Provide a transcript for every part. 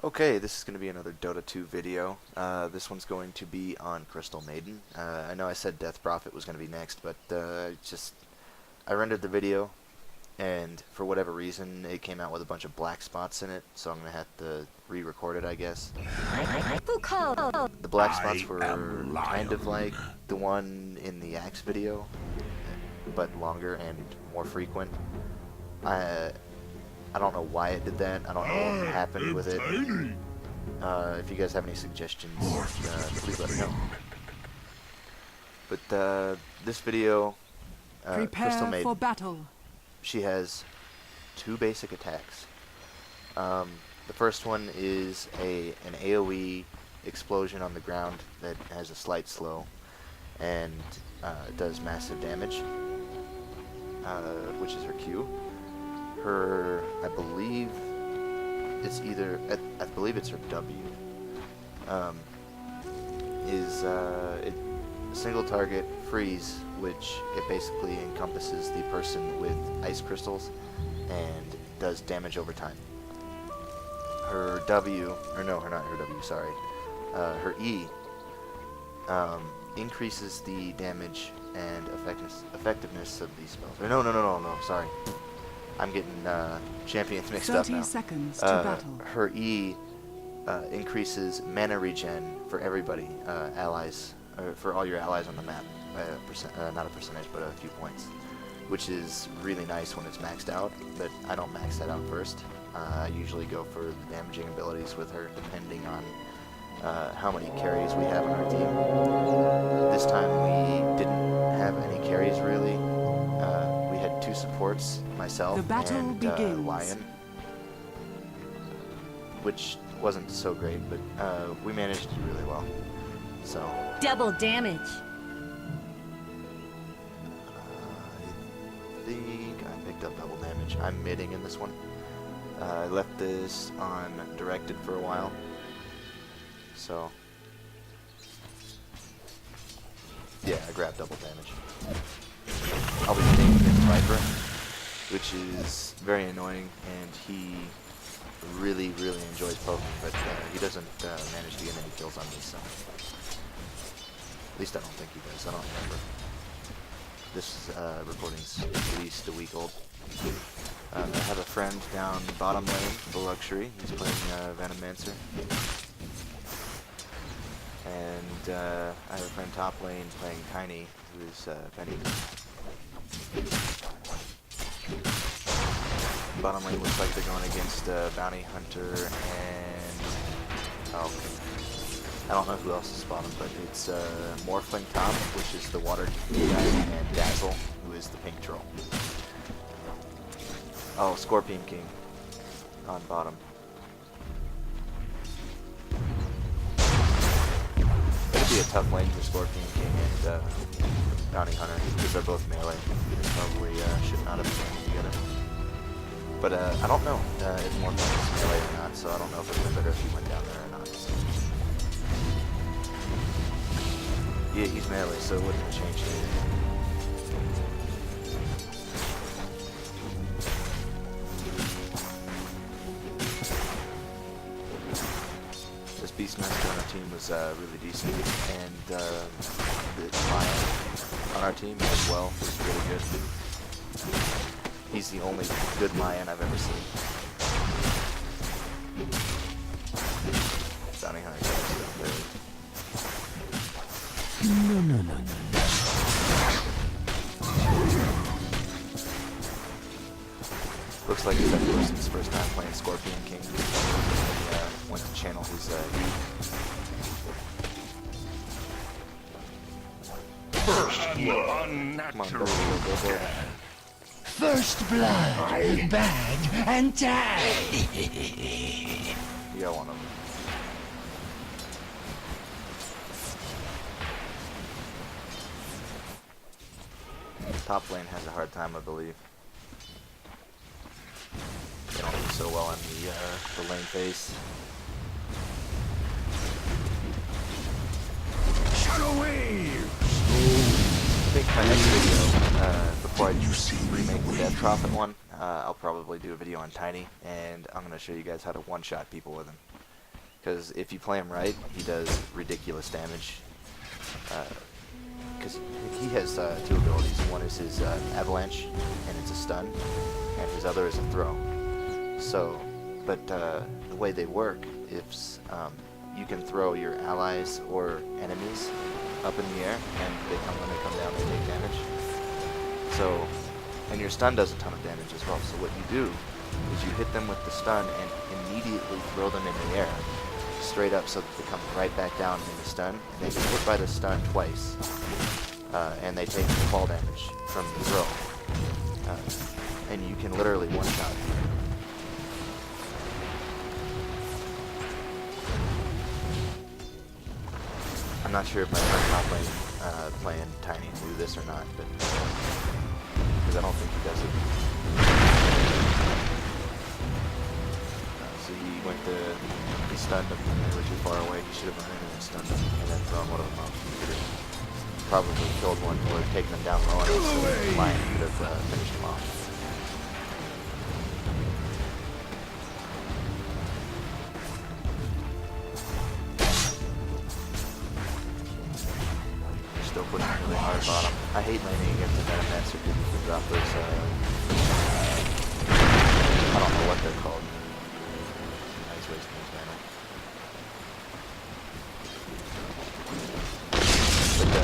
Okay, this is going to be another Dota 2 video. This one's going to be on Crystal Maiden. I know I said Death Prophet was going to be next, but I rendered the video, and for whatever reason, it came out with a bunch of black spots in it, so I'm going to have to re-record it, I guess. The black spots were kind of like the one in the Axe video, but longer and more frequent. I don't know why it did that. I don't know what happened with it. If you guys have any suggestions, please let me know. But this video, Crystal Maiden, for battle. She has two basic attacks. The first one is an AoE explosion on the ground that has a slight slow and does massive damage, which is her Q. I believe it's her W. It single target freeze, which it basically encompasses the person with ice crystals and does damage over time. Her W, or no, not her W, sorry. Her E increases the damage and effectiveness of these spells. Or no, sorry. I'm getting champions mixed up now. 30 seconds to battle. Her E increases mana regen for everybody, allies, for all your allies on the map. Not a percentage, but a few points, which is really nice when it's maxed out. But I don't max that out first. I usually go for the damaging abilities with her, depending on how many carries we have on our team. This time we didn't have any carries really. We had two supports, myself and Lion, which wasn't so great, but we managed to do really well. So double damage. I think I picked up double damage. I'm midding in this one. I left this on directed for a while, so yeah, I grabbed double damage. I'll be playing against Viper, which is very annoying, and he really enjoys poking, but he doesn't manage to get any kills on me, so at least I don't think he does. I don't remember. This recording's at least a week old. I have a friend down bottom lane, the Luxury. He's playing Venomancer. And I have a friend top lane playing Tiny, who is Penny. Bottom lane looks like they're going against Bounty Hunter and I don't know who else is bottom, but it's Morphling Tom, which is the water guy, and Dazzle, who is the pink troll. Oh, Scorpion King on bottom. It'd be a tough lane for Scorpion King and Bounty Hunter, because they're both melee. They probably should not have been playing together. But I don't know if Morphling is melee or not, so I don't know if it would have been better if he went down there or not. Yeah, he's melee, so it wouldn't have changed anything. This Beastmaster on our team was really decent, and the Mayan on our team as well was really good. He's the only good Mayan I've ever seen. Bounty Hunter down there. No. Looks like it's that person's first time playing Scorpion King. He went to channel his First blood. Unnatural. Come on, go. First blood. Bag and tag. You got one of them. Top lane has a hard time, I believe. They don't do so well on the lane phase. Shadow wave. I think my next video, before I remake the Death Prophet one, I'll probably do a video on Tiny, and I'm going to show you guys how to one-shot people with him. because if you play him right, he does ridiculous damage. Because he has two abilities. One is his avalanche, and it's a stun, and his other is a throw. So, but the way they work is you can throw your allies or enemies up in the air, and when they come down, they take damage. So, and your stun does a ton of damage as well. So what you do is you hit them with the stun and immediately throw them in the air, straight up, so that they come right back down in the stun, and they get hit by the stun twice, and they take fall damage from the throw, and you can literally one-shot. I'm not sure if my friend's not playing Tiny knew this or not, but because I don't think he does it. So he stunned him when they were too far away. He should have run in and stunned him, and then thrown one of them up. He could have probably killed one or taken them down low, and so Lion could have finished him off. Still putting a really hard bottom. I hate laning against the Venomancer because you can drop those, I don't know what they're called. Nice wasting his mana. But,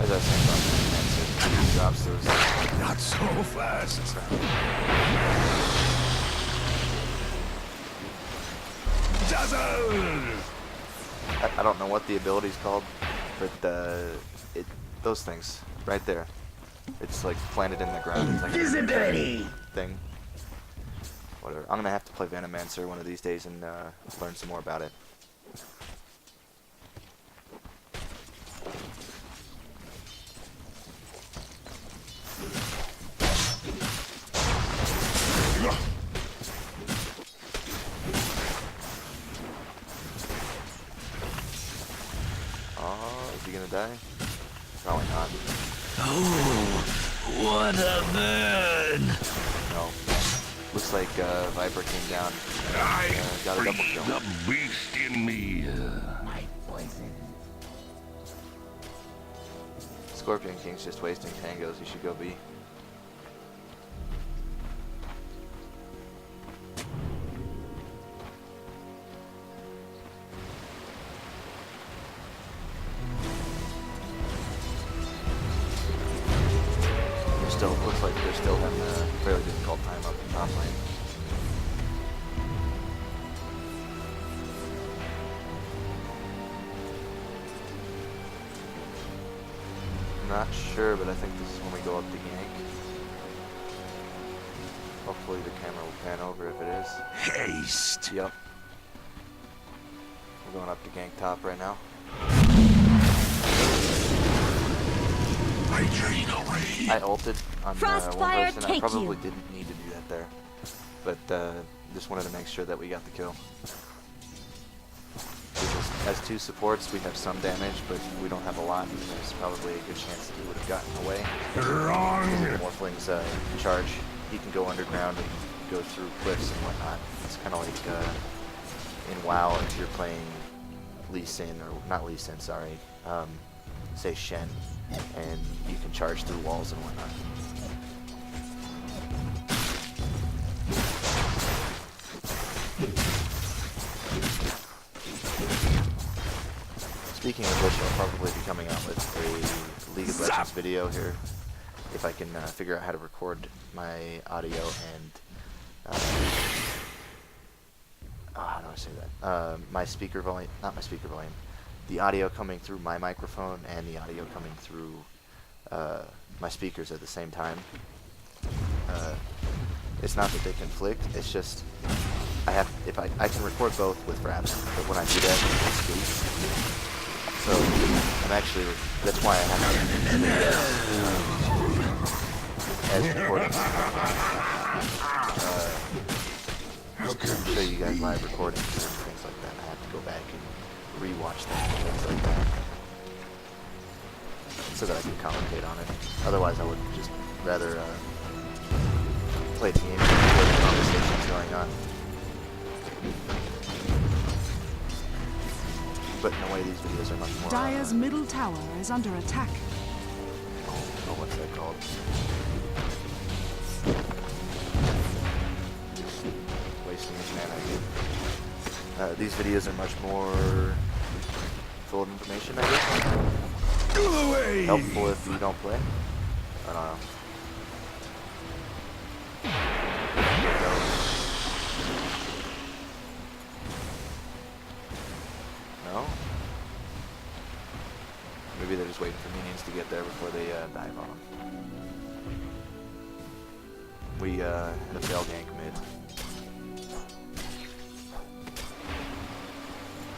as I was saying about Venomancer, he drops those... Not so fast. Dazzle! I don't know what the ability's called, but those things right there, it's like planted in the ground. It's like Invisibility! Thing. Whatever. I'm gonna have to play Venomancer one of these days and learn some more about it. Is he gonna die? Probably not. Oh, what a burn! No. Looks like Viper came down and got a double kill. The beast in me. My poison. Scorpion King's just wasting tangos. He should go B. Looks like they're still having a fairly difficult time up in top lane. I'm not sure, but I think this is when we go up to gank. Hopefully the camera will pan over if it is. Haste. Yep. We're going up to gank top right now. I ulted on one person. I probably didn't need to do that there, but just wanted to make sure that we got the kill. As two supports, we have some damage, but we don't have a lot, and there's probably a good chance that he would have gotten away. Wrong. The Morphling's charge, he can go underground and go through cliffs and whatnot. It's kind of like in WoW if you're playing Lee Sin, or not Lee Sin, sorry, say Shen, and you can charge through walls and whatnot. Speaking of which, I'll probably be coming out with a League of Legends video here, if I can figure out how to record my audio and how do I say that? My speaker volume, not my speaker volume, the audio coming through my microphone and the audio coming through my speakers at the same time. It's not that they conflict, it's just I can record both with Fraps, but when I do that, it's speak. So I'm actually, that's why I have to as recording. Show you guys live recordings and things like that. I have to go back and rewatch them and things like that, so that I can commentate on it. Otherwise, I would just rather play the game and record the conversations going on. But in a way, these videos are much more... Dire's middle tower is under attack. Oh, what's that called? Wasting his mana again. These videos are much more full of information, I guess. Helpful if you don't play. I don't know. No? Maybe they're just waiting for minions to get there before they dive on them. We had a fail gank mid.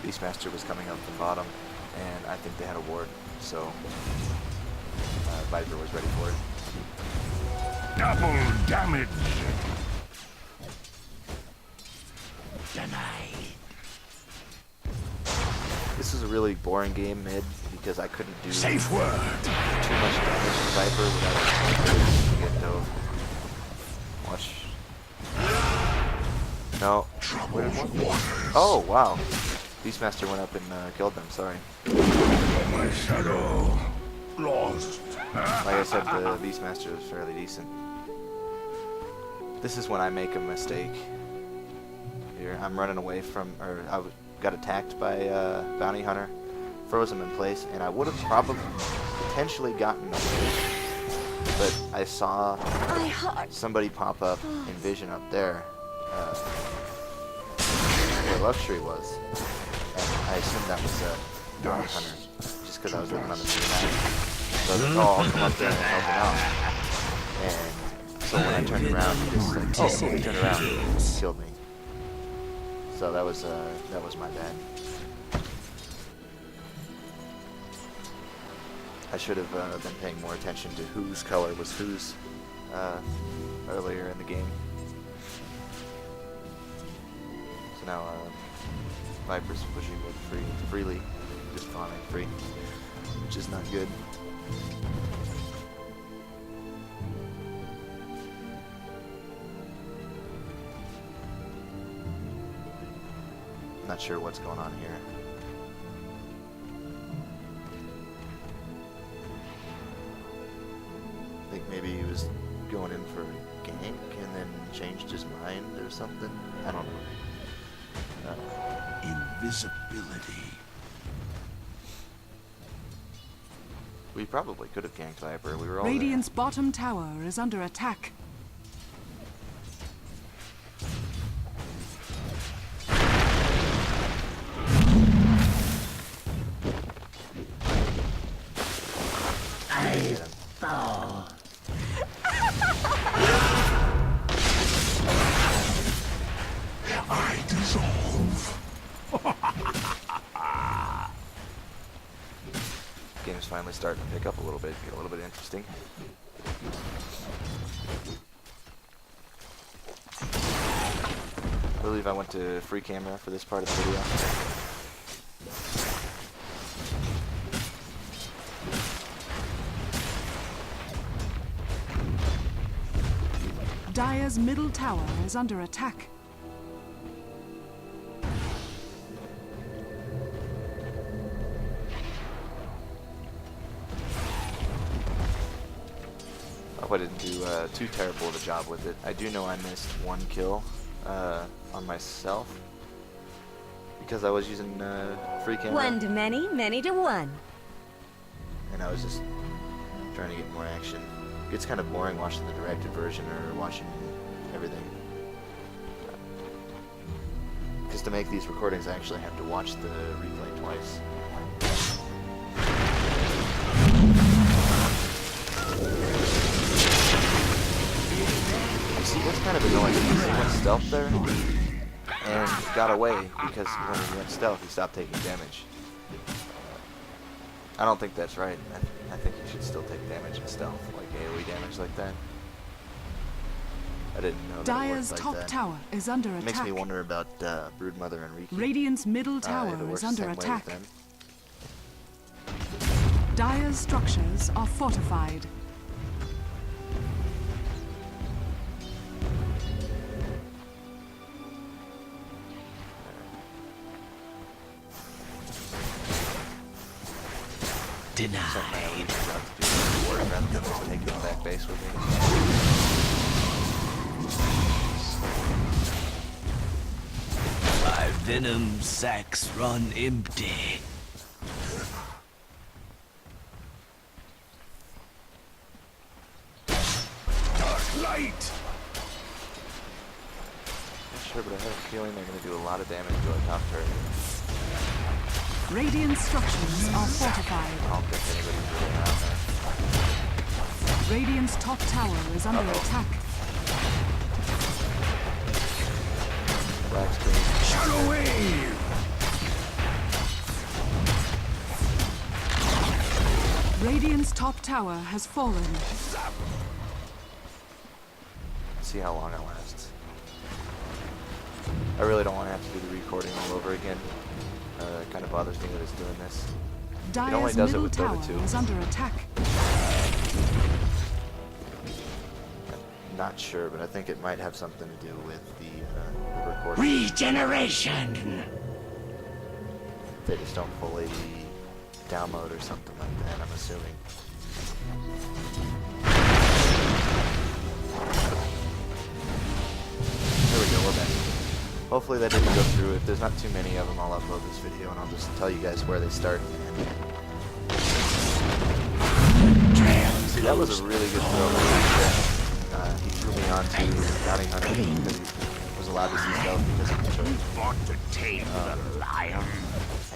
Beastmaster was coming up from bottom, and I think they had a ward, so Viper was ready for it. Double damage. Denied. This is a really boring game mid because I couldn't do Safe word. too much damage to Viper without get dove. Watch. No. Where did one? Oh wow. Beastmaster went up and killed them. Sorry. My shadow lost. Like I said, the Beastmaster was fairly decent. This is when I make a mistake. Here, I'm running away from, or I got attacked by a bounty hunter, froze him in place, and I would have probably potentially gotten away. But I saw somebody pop up in vision up there, where Luxury was, and I assumed that was a bounty hunter, just because I was looking on the screen. So I was like, oh, I'll come up there and help him out. And so when I turned around, he just like, oh, he turned around and killed me. So that was my bad. I should have been paying more attention to whose color was whose earlier in the game. So now Viper's pushing mid freely, just farming free, which is not good. Not sure what's going on here. I think maybe he was going in for gank and then changed his mind or something. I don't know. Invisibility. We probably could have ganked Viper. We were all there. Radiant's bottom tower is under attack. I dissolve. Game's finally starting to pick up a little bit, get a little bit interesting. I believe I went to free camera for this part of the video. Dire's middle tower is under attack. I hope I didn't do too terrible of a job with it. I do know I missed one kill on myself because I was using free camera. 1 to many, many to 1. And I was just trying to get more action. It gets kind of boring watching the directed version or watching everything. Because to make these recordings, I actually have to watch the replay twice. You see, that's kind of annoying. He went stealth there and got away because when he went stealth, he stopped taking damage. I don't think that's right. I think you should still take damage in stealth, like AoE damage like that. I didn't know that Dire's it worked top like that. tower is under It attack. makes me wonder about Broodmother and Riki. Radiant's middle If tower it works is under the same way attack. with them. Dire's structures are fortified. denied. Rather than just taking back base with me. My venom sacks run empty. Dark light! Not sure, but I have a feeling they're going to do a lot of damage to our top turret. Radiant structures are fortified. I don't think anybody's really around there. Radiant's top tower is under attack. Black screen. Shadow wave! Radiant's top tower has fallen. See how long it lasts. I really don't want to have to do the recording all over again. It kind of bothers me that it's doing this. It only Dire's does it middle with tower Dota 2. is under attack. Not sure, but I think it might have something to do with the recording. Regeneration! They just don't fully download or something like that, I'm assuming. There we go, we're back. Hopefully that didn't go through. If there's not too many of them, I'll upload this video and I'll just tell you guys where they start and end. See, that was a really good throw. He threw me onto Bounty Hunter because he was allowed to see stealth because of the choice. Fought to tame the lion.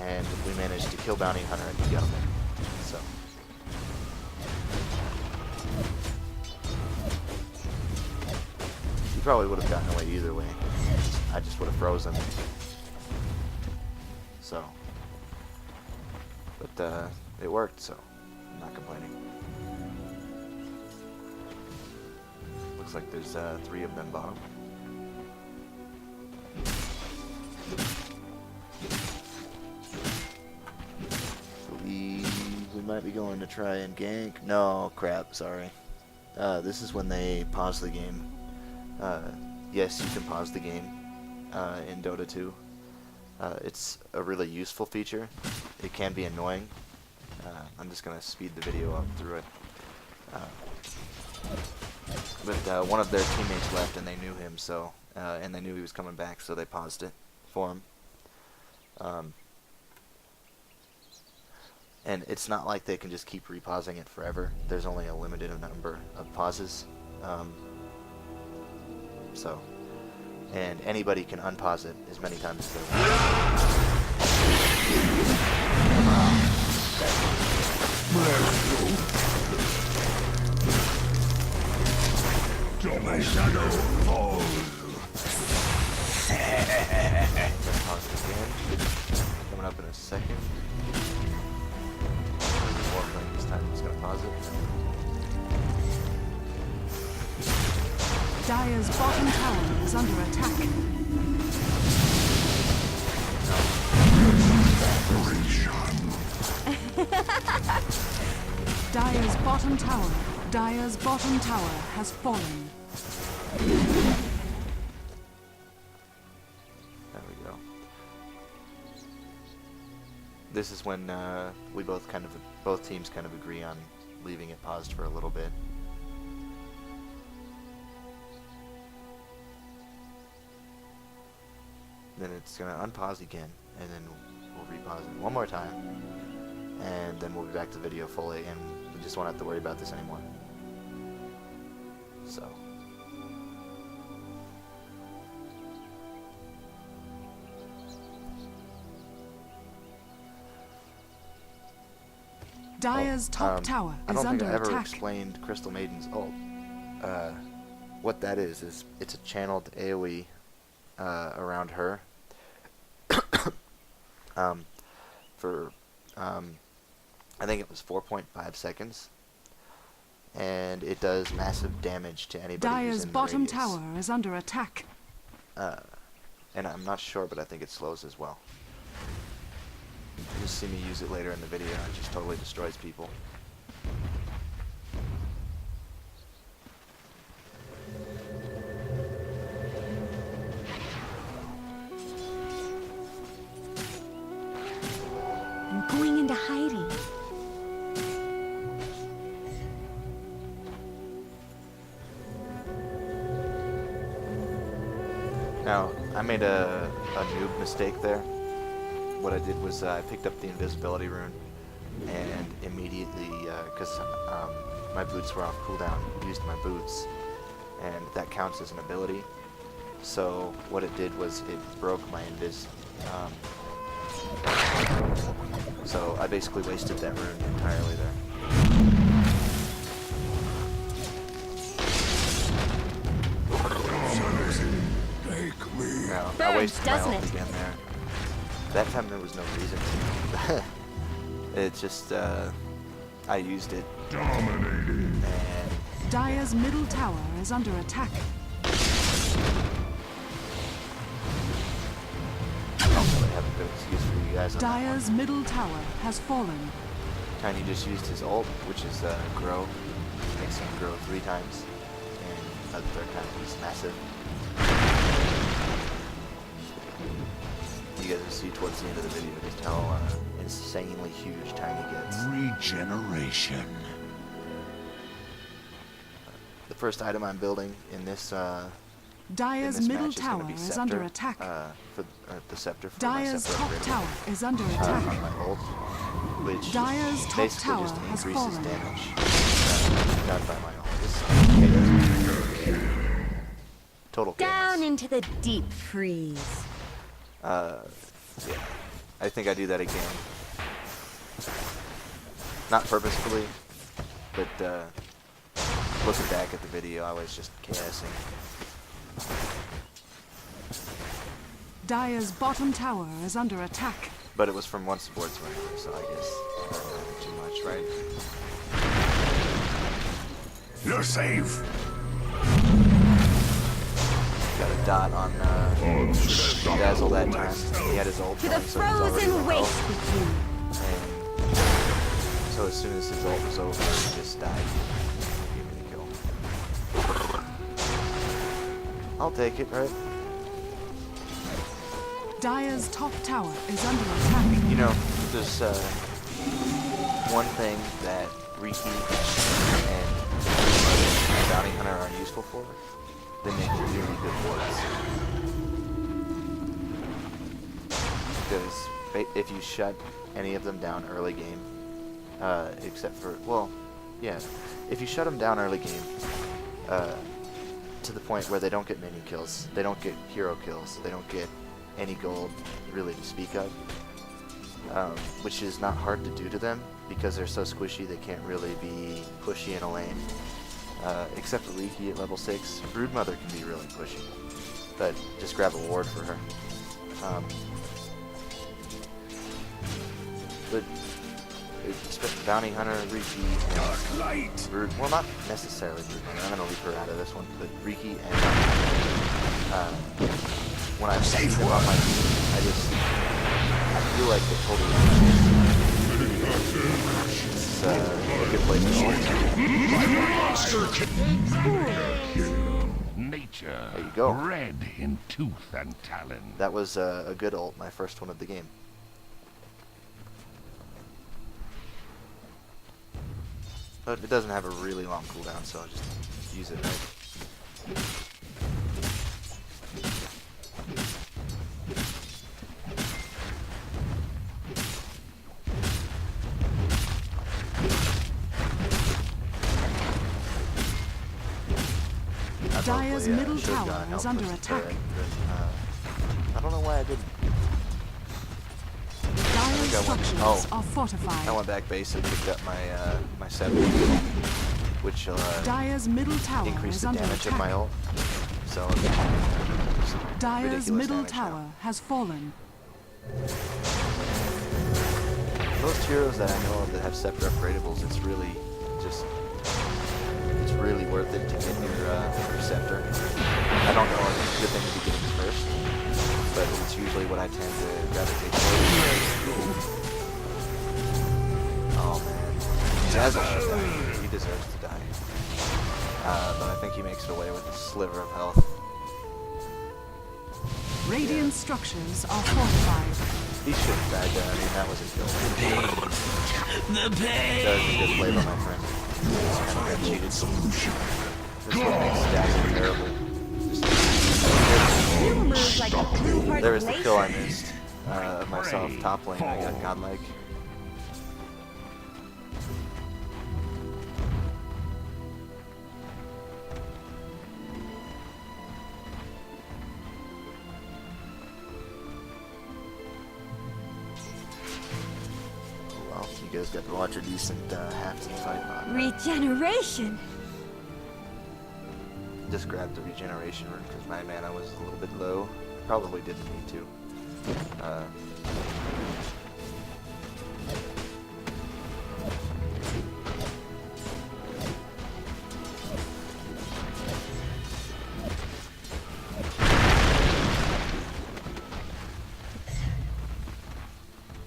And we managed to kill Bounty Hunter and get him. So. He probably would have gotten away either way. I just would have frozen. So. But it worked, so I'm not complaining. Looks like there's 3 of them bottom. We might be going to try and gank. No, crap, sorry. This is when they pause the game. Yes, you can pause the game in Dota 2. It's a really useful feature. It can be annoying. I'm just going to speed the video up through it. But one of their teammates left and they knew him, so and they knew he was coming back, so they paused it for him. And it's not like they can just keep repausing it forever. There's only a limited number of pauses. So, and anybody can unpause it as many times as they want. Till my shadow falls. Pause it again. Coming up in a second. This time I'm just gonna pause it. Dire's bottom tower is under attack. Dire's bottom tower has fallen. There we go. This is when we both teams kind of agree on leaving it paused for a little bit. Then it's gonna unpause again, and then we'll repause it one more time, and then we'll be back to the video fully, and we just won't have to worry about this anymore. So. Dire's top tower I is don't think under I ever attack. explained Crystal Maiden's ult. What that is it's a channeled AoE around her. I think it was 4.5 seconds, and it does massive damage to anybody who's Dire's in bottom radius. tower is under attack. And I'm not sure, but I think it slows as well. You'll see me use it later in the video, and it just totally destroys people. I'm going into hiding. Now, I made a noob mistake there. What I did was I picked up the invisibility rune and immediately, because my boots were off cooldown, used my boots, and that counts as an ability. So what it did was it broke my invis. So I basically wasted that rune entirely there. No, I wasted my ult again there. That time there was no reason to. It just, I used it. Dominating. And Dire's middle tower is under attack. I don't really have a good excuse for you guys on that Dire's one. middle tower has fallen. Tiny just used his ult, which is grow. Makes him grow 3 times. And the third time he's massive. You guys will see towards the end of the video just how insanely huge Tiny gets. Regeneration. The first item I'm building in this Dire's this middle match is gonna tower be is Scepter, under attack. For the Scepter for Dire's my top Scepter tower is under on attack. my ult, which Dire's top basically tower just has increases fallen. damage done by my ult. It's KO. Total Down chaos. into the deep freeze. Yeah, I think I do that again. Not purposefully, but looking back at the video, I was just chaosing. Dire's bottom tower is under attack. But it was from one sportsman, so I guess not too much, right? You're safe. Got a dot on Dazzle that time. He had his ult To the going, so he was already frozen low waste health. with you. And so as soon as his ult was over, he just died. Give me the kill. I'll take it, right? Dire's top tower is under attack. You know, there's one thing that Riki and Bounty Hunter are useful for. They make really good wards. Because if you shut any of them down early game, except for, well, yeah, if you shut them down early game, to the point where they don't get minion kills, they don't get hero kills, they don't get any gold really to speak of, which is not hard to do to them because they're so squishy they can't really be pushy in a lane. Except for Riki at level 6. Broodmother can be really pushy, but just grab a ward for her. But Bounty Hunter, Riki, and Light. well, not necessarily Broodmother. I'm gonna leave her out of this one, but Riki and when I see them on my team, I feel like they totally it's a good place to Nature. There you go. Red in tooth and talon. That was a good ult, my first one of the game. But it doesn't have a really long cooldown, so I'll just use it right. Dire's middle Should've tower gone is help under push the attack. turret, but, I don't know why I didn't. Dire's think I went- structures oh. are fortified. I went back base and picked up my my 7, which will Dire's middle tower increase is the under damage attack. of my ult. So Dire's ridiculous middle damage now. tower has fallen. Most heroes that I know of that have scepter upgradables, it's really just, it's really worth it to get your scepter. I don't know if it's a good thing to be getting first, but it's usually what I tend to gravitate towards. Oh man, Dazzle should die. He deserves to die. But I think he makes it away with a sliver of health. Radiant structures are fortified. He should have died though. I mean, that was a kill. The pain. That was a good play by my friend. Just kind of got cheated. This one makes Dazzle terrible. Just armor's like a blue-hearted There was the kill I laser. missed of myself top lane. I got godlike. Well, you guys got to watch a decent half team fight on. Regeneration. Just grabbed the regeneration room because my mana was a little bit low. Probably didn't need to.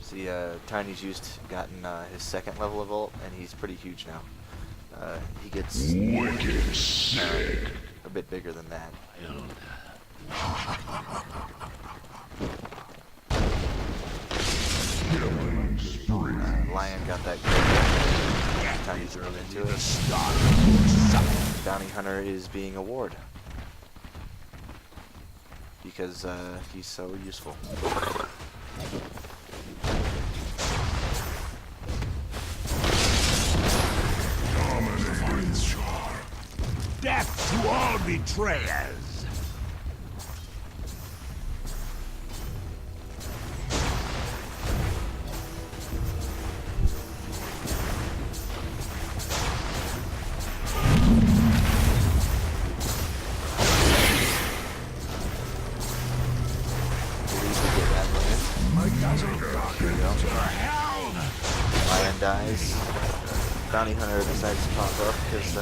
See, Tiny's gotten his second level of ult, and he's pretty huge now. He gets Wicked sick. a bit bigger than that. Killing spree. Lion got that kill. Tiny's really into it. Bounty Hunter is being awarded because he's so useful. Death to all betrayers. Lion dies. Bounty Hunter decides to pop up because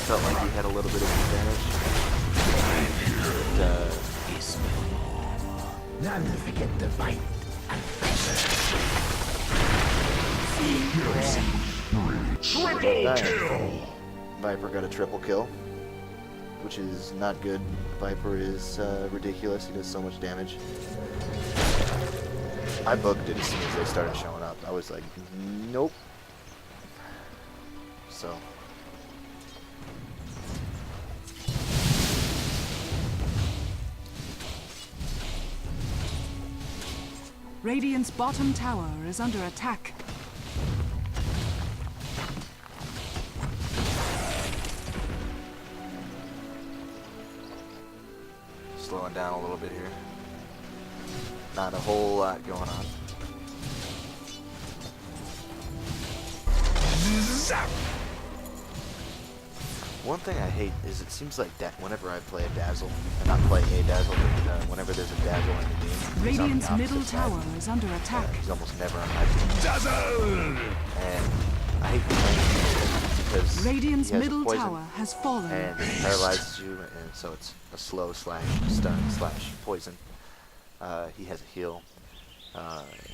felt like he had a little bit of advantage. And, Never forget the fight. Triple kill. Viper got a triple kill, which is not good. Viper is ridiculous. He does so much damage. I booked it as soon as they started showing up. I was like, nope. So. Radiant's bottom tower is under attack. Slowing down a little bit here. Not a whole lot going on. One thing I hate is it seems like that whenever I play a Dazzle, and not play a Dazzle, but whenever there's a Dazzle in the game, he's on the Radiant's middle opposite side. tower is under attack. He's almost never on my team. Dazzle. And I hate playing him because Radiant's he has a middle poison, tower has fallen. and it paralyzes you, and so it's a slow slash stun slash poison. He has a heal.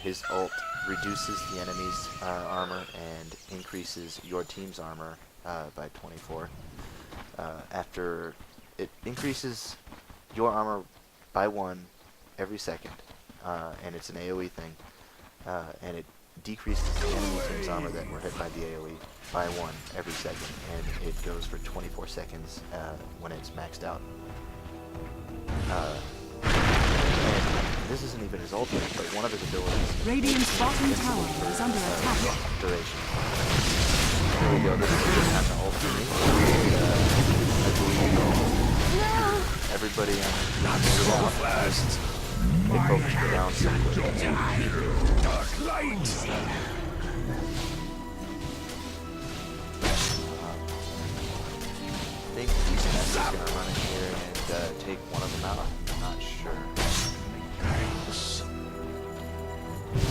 His ult reduces the enemy's armor and increases your team's armor by 24. After it increases your armor by 1 every second, and it's an AoE thing, and it decreases the enemy team's armor that were hit by the AoE by 1 every second, and it goes for 24 seconds when it's maxed out. And this isn't even his ultimate, but one of his abilities. Radiant's bottom tower is under attack. Duration. There we go. This is a good time to ult for me. I believe everybody on they focused me down so quick. Dark light. I think Beastmaster's gonna run in here and take one of them out. I'm not sure.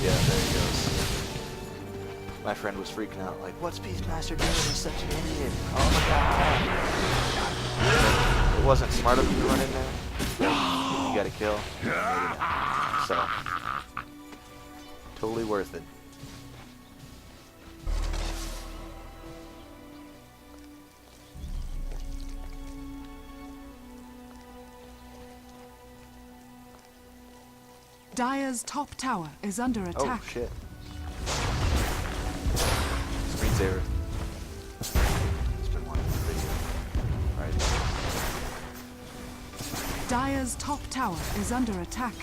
Yeah, there he goes. My friend was freaking out, like, what's Beastmaster doing? He's such an idiot. Oh my god. It wasn't smart of you to run in there. You got a kill. So, totally worth it. Dire's top tower is under attack. Oh shit. Screensaver. It's been wanting the video. Alright. Dire's top tower is under attack.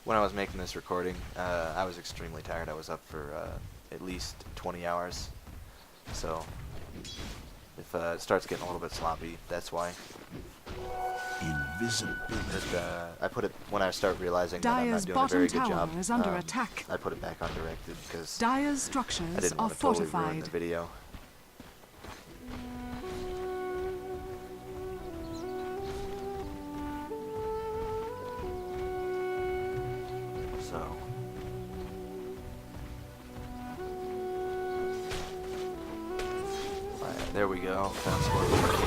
When I was making this recording, I was extremely tired. I was up for at least 20 hours. So, if it starts getting a little bit sloppy, that's why. Invisibility. I put it, when I start realizing that I'm Dire's not doing a very bottom good tower job, is under attack. I put it back undirected because Dire's I structures didn't are want to totally ruin fortified. the video. So, alright, there we go. Found some more working.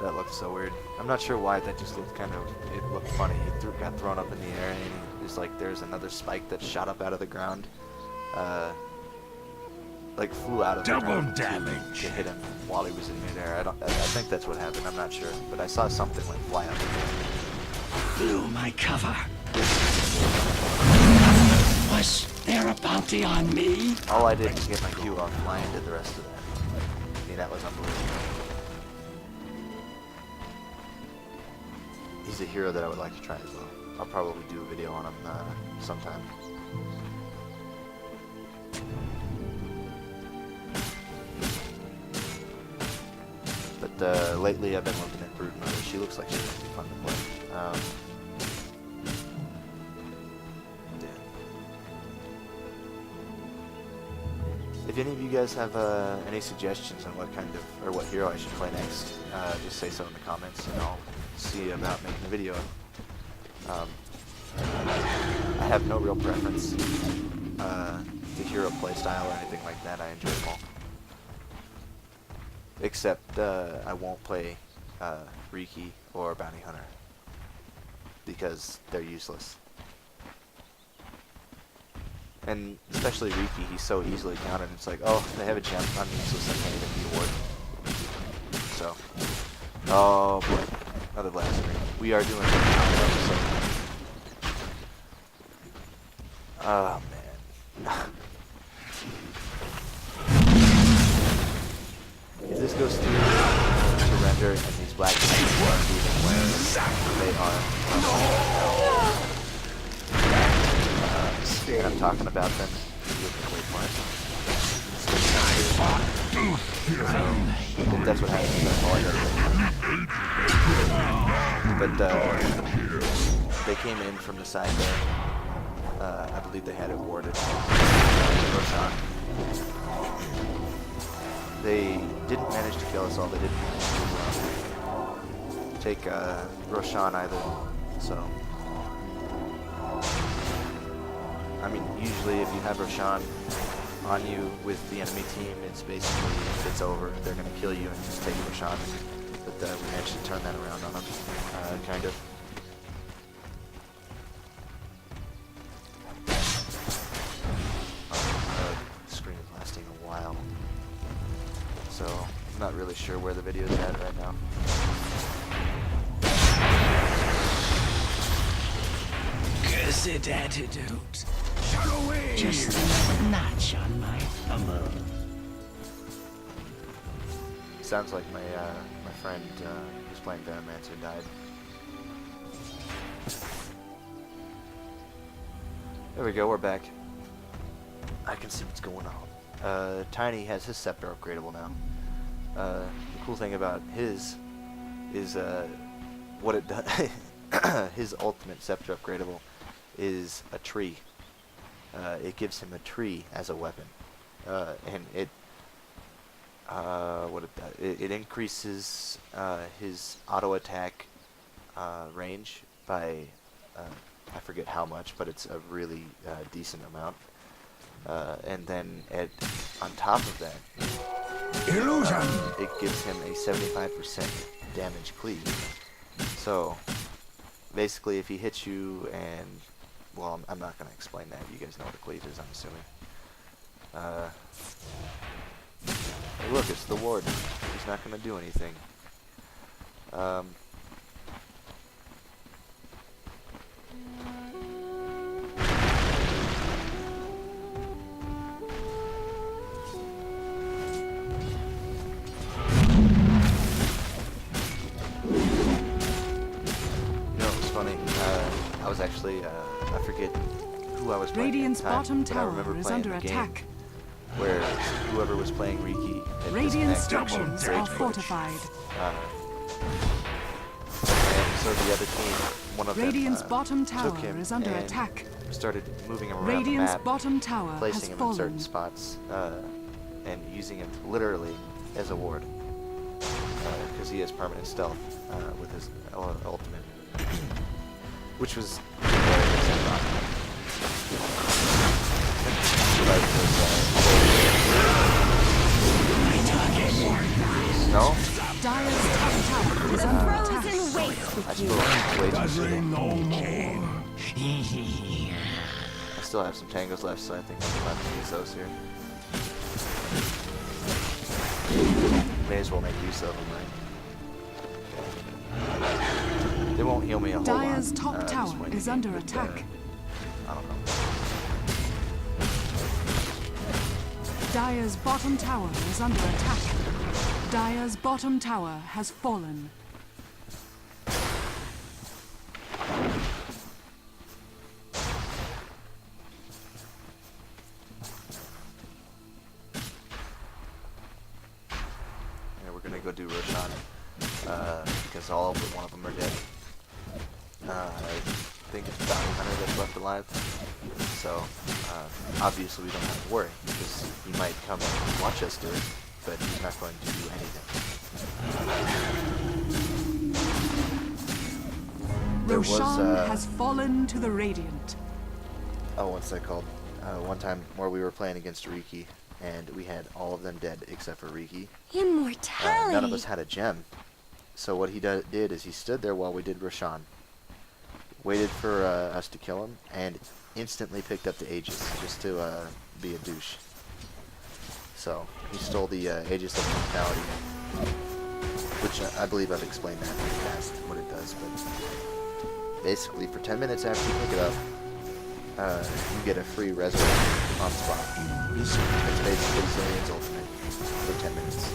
That looked so weird. I'm not sure why. That just looked it looked funny. He got thrown up in the air, and it was like there's another spike that shot up out of the ground. Like flew out of the ground to hit him while he was in midair. I think that's what happened. I'm not sure, but I saw something like fly up. Blew my cover. Was there a bounty on me? All I did was get my Q off. Lion did the rest of that. I mean, that was unbelievable. He's a hero that I would like to try as well. I'll probably do a video on him sometime. But lately I've been looking at Brood Mother. She looks like she's going to be fun to play. Yeah. If any of you guys have any suggestions on what kind of, or what hero I should play next, just say so in the comments and I'll see about making a video. I have no real preference to hero playstyle or anything like that. I enjoy them all. Except I won't play Riki or Bounty Hunter because they're useless. And especially Riki, he's so easily countered. It's like, oh, they have a gem. I'm useless. I can't even be awarded. So, oh boy, another blast screen. We are doing a episode. Oh man. If this goes through to render and these black knights are even when they are and I'm talking about them, you can wait for it. So, that's what happens. That's all I gotta do. But they came in from the side there. I believe they had it warded. Roshan. They didn't manage to kill us all. They didn't manage to take Roshan either. So, I mean, usually if you have Roshan on you with the enemy team, it's basically, it's over. They're going to kill you and just take Roshan. But we managed to turn that around on them, kind of. The screen is lasting a while. So, I'm not really sure where the video is at right now. Cursed antidote. Just another notch on my thumb. Sounds like my my friend who's playing Venomancer died. There we go, we're back. I can see what's going on. Tiny has his scepter upgradable now. The cool thing about his is what it does. His ultimate scepter upgradable is a tree. It gives him a tree as a weapon, and it it increases his auto attack range by I forget how much, but it's a really decent amount. And then on top of that, it gives him a 75% damage cleave. So basically, if he hits you and well, I'm not going to explain that. You guys know what a cleave is, I'm assuming. Hey, look, it's the warden. He's not going to do anything. I was actually, I forget who I was playing Radiant's at the time, bottom but I remember tower is playing under the game attack. where whoever was playing Riki had Radiant disconnected structures Rage are Push. fortified. And so the other team, one of Radiant's them bottom took tower him is under and attack. started moving him around Radiant's the map, bottom tower has placing him in certain fallen. spots, and using him literally as a ward, because he has permanent stealth with his ultimate, which was hilarious, I thought. No? Dire's top tower is under attack. Frozen waste I with still you. I still have some tangos left, so I think I'm about to use those here. May as well make use of them, right? They won't heal me a whole lot. Dire's top at this tower point in is the under game, but, attack. I don't know. Dire's bottom tower is under attack. Dire's bottom tower has fallen. Yeah, we're gonna go do Roshan, because all but one of them are dead. I think it's Bounty Hunter that's left alive. So, obviously we don't have to worry, because he might come and watch us do it, but he's not going to do anything. There was, Roshan has fallen to the Radiant. oh, what's that called? One time where we were playing against Riki, and we had all of them dead except for Riki. Immortality. None of us had a gem. So what he did is he stood there while we did Roshan, waited for us to kill him, and instantly picked up the Aegis just to be a douche. So he stole the Aegis of Immortality, which I believe I've explained that in the past, what it does. But basically, for 10 minutes after you pick it up, you get a free resurrect on spot. It's basically Zillion's ultimate for 10 minutes.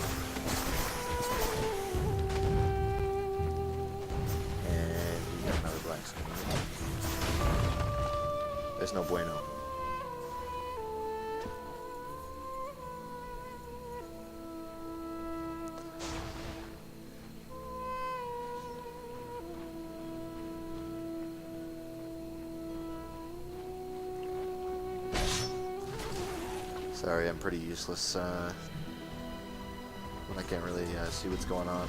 And we got another black skin. There's no bueno. Sorry, I'm pretty useless when I can't really see what's going on.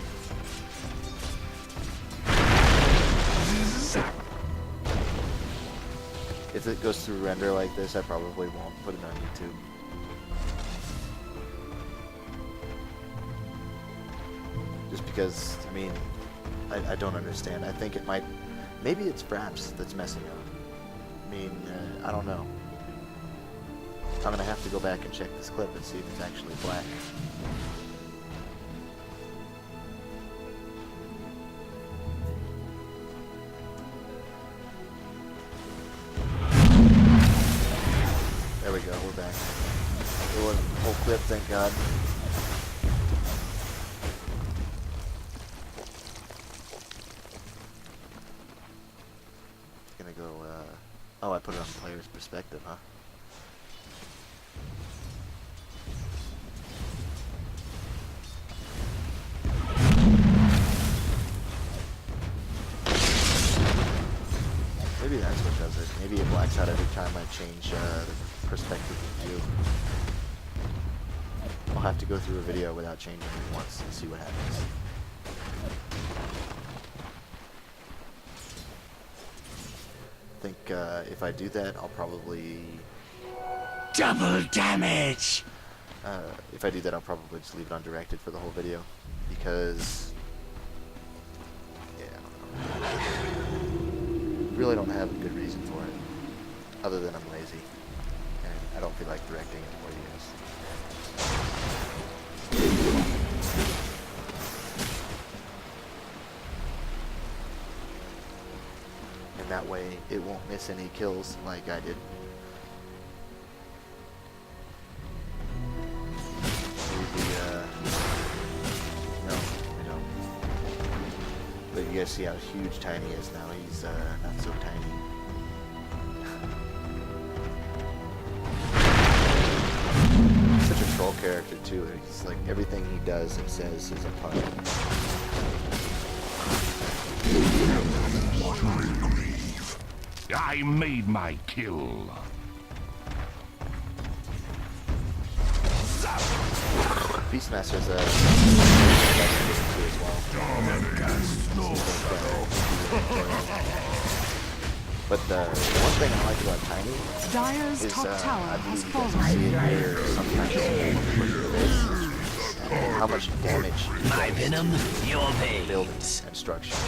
If it goes through render like this, I probably won't put it on YouTube. Just because, I mean, I don't understand. I think it might, maybe it's Fraps that's messing up. I mean, I don't know. I'm gonna have to go back and check this clip and see if it's actually black. There we go, we're back. It wasn't the whole clip, thank God. Gonna go, oh, I put it on the player's perspective, huh? Maybe that's what does it. Maybe it blacks out every time I change the perspective of view. I'll have to go through a video without changing it once and see what happens. I think if I do that, I'll probably... Double damage! if I do that, I'll probably just leave it undirected for the whole video. Because... yeah, I don't know. Really don't have a good reason for it. other than I'm lazy. And I don't feel like directing more videos. And that way it won't miss any kills like I did. No, we don't. But you guys see how huge Tiny is now. He's not so tiny. Such a troll character too. He's like everything he does and says is a pun. I made my kill. Beastmaster's a as well. But the one thing I like about Tiny Dire's is top tower I has believe you guys fallen. can see it here sometimes look at this, how much damage My venom, your buildings veins. and structures.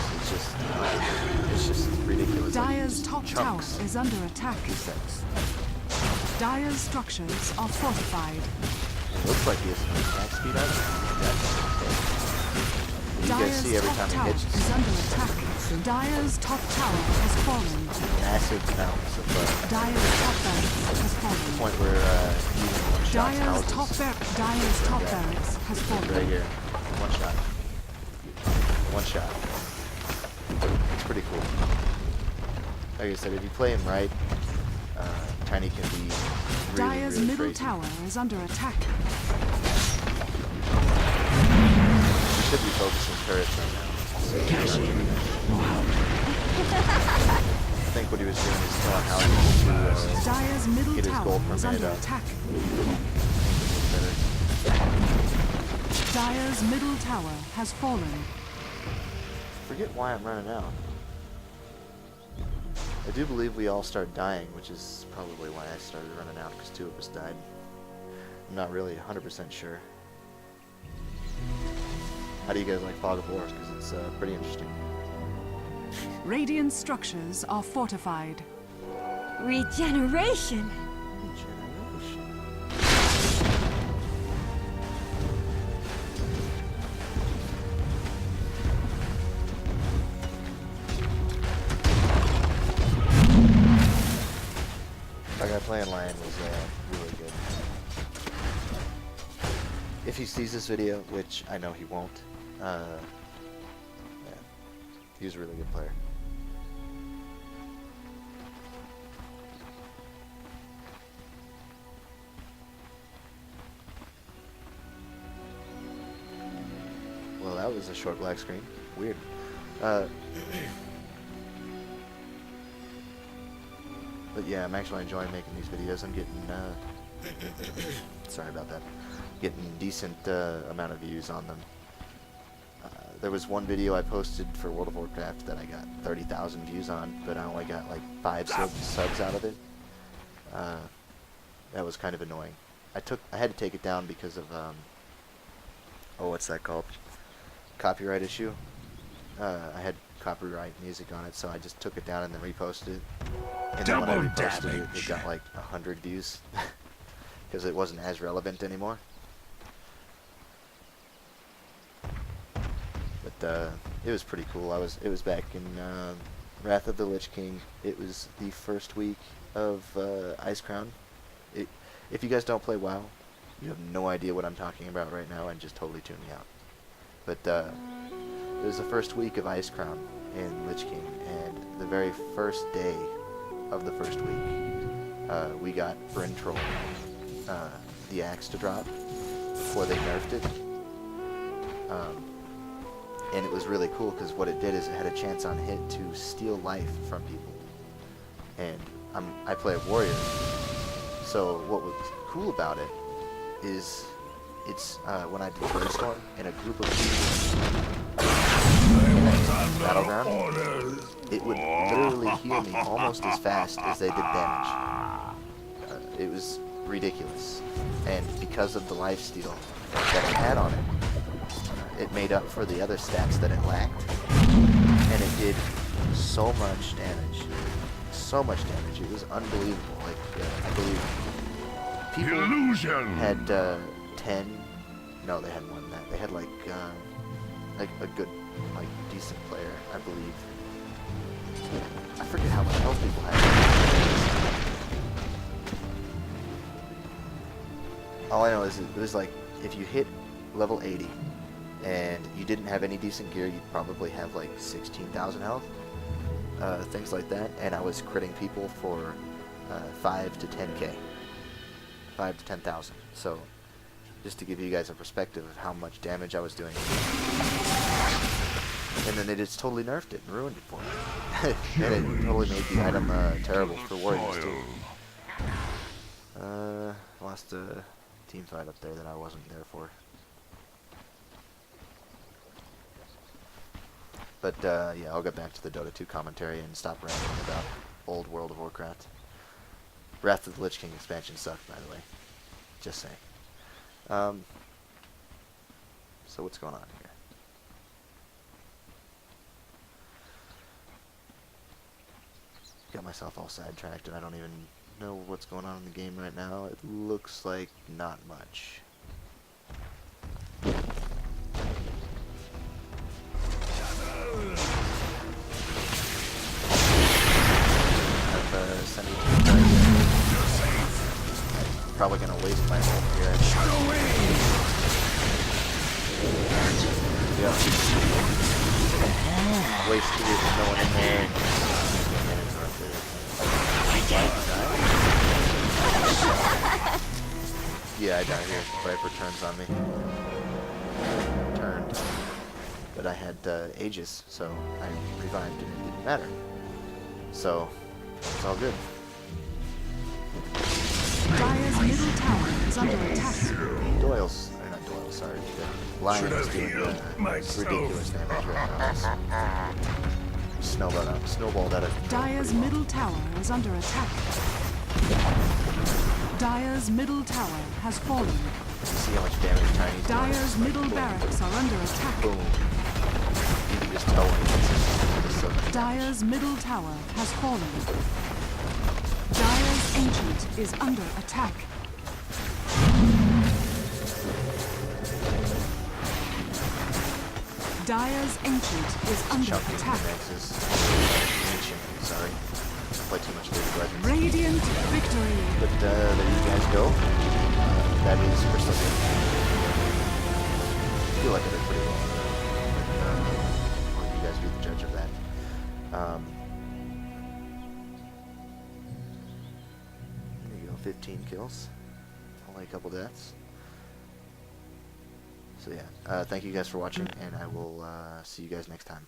It's just ridiculous. Like, Dire's just top chunks tower is under attack. these things. Dire's structures are fortified. It looks like he has some attack speed on it. You guys Dire's see every top time he tower hits is under attack. Dire's top tower has fallen. massive amounts of Dire's top barracks has fallen. point where even one shot Dire's top Yeah. barracks has right fallen. here. One shot. One shot. It's pretty cool. Like I said, if you play him right, Tiny can be really, Dire's really middle crazy. tower is under attack. We should be focusing turrets right now. I think what he was doing is telling how he wants to Dire's middle get his tower gold per is minute under up. attack. better. Dire's middle tower has fallen. Forget why I'm running out. I do believe we all started dying, which is probably why I started running out, because 2 of us died. I'm not really 100% sure. How do you guys like Fog of War? Because it's pretty interesting. Radiant structures are fortified. Regeneration. Regeneration. That guy playing Lion was really good. If he sees this video, which I know he won't, yeah, he's a really good player. Well, that was a short black screen. Weird. But yeah, I'm actually enjoying making these videos. I'm getting, sorry about that, getting decent amount of views on them. There was one video I posted for World of Warcraft that I got 30,000 views on, but I only got like 5 subs out of it. That was kind of annoying. I had to take it down because of, oh, what's that called? Copyright issue. I had copyright music on it, so I just took it down and then reposted it. And then when I Double reposted it, it damage. got like 100 views because it wasn't as relevant anymore. But it was pretty cool. It was back in Wrath of the Lich King. It was the first week of Icecrown. If you guys don't play WoW, you have no idea what I'm talking about right now, and just totally tune me out. But it was the first week of Icecrown in Lich King, and the very first day of the first week, we got Bryn Troll, the axe to drop before they nerfed it. And it was really cool because what it did is it had a chance on hit to steal life from people. And I play a warrior, so what was cool about it is it's when I did Brainstorm in a group of people in a battleground, it would literally heal me almost as fast as they did damage. It was ridiculous, and because of the lifesteal that it had on it, it made up for the other stats that it lacked, and it did so much damage so much damage. It was unbelievable. Like, I believe people Illusion. had 10. No, they had more than that. They had like a good, like decent player, I believe. I forget how much health people had. All I know is it was like if you hit level 80 and you didn't have any decent gear, you'd probably have like 16,000 health, things like that. And I was critting people for 5 to 10k, 5 to 10,000. So just to give you guys a perspective of how much damage I was doing. And then they just totally nerfed it and ruined it for me. And it totally made the item terrible for warriors too. Lost a team fight up there that I wasn't there for. But yeah, I'll get back to the Dota 2 commentary and stop rambling about old World of Warcraft. Wrath of the Lich King expansion sucked, by the way. Just saying. So what's going on here? Got myself all sidetracked and I don't even know what's going on in the game right now. It looks like not much. I've sent it to you. Probably gonna waste my ult here. Yeah. Waste here with no one in there. Yeah, I die here. Viper turns on me. Turned. But I had Aegis, so I revived and it didn't matter. So, it's all good. Dire's middle tower is under attack. Doyle's, or not Doyle, sorry. The Lion is doing ridiculous damage right now. Snowballed out of Dire's middle tower is under attack. Dire's middle tower has fallen. You see how much damage Tiny's doing? Dire's middle barracks are under attack. Boom. You can just tell when he hits it. It's so much damage. Dire's middle tower has fallen. Dire's ancient is under attack. Dire's ancient is under Chunky attack. Nexus. Ancient, sorry. I play too much League of Legends. Radiant victory. But there you guys go. That is Crystal Game. I feel like I did pretty well. I'll let you guys be the judge of that. There you go, 15 kills. Only a couple deaths. So yeah, thank you guys for watching, and I will see you guys next time.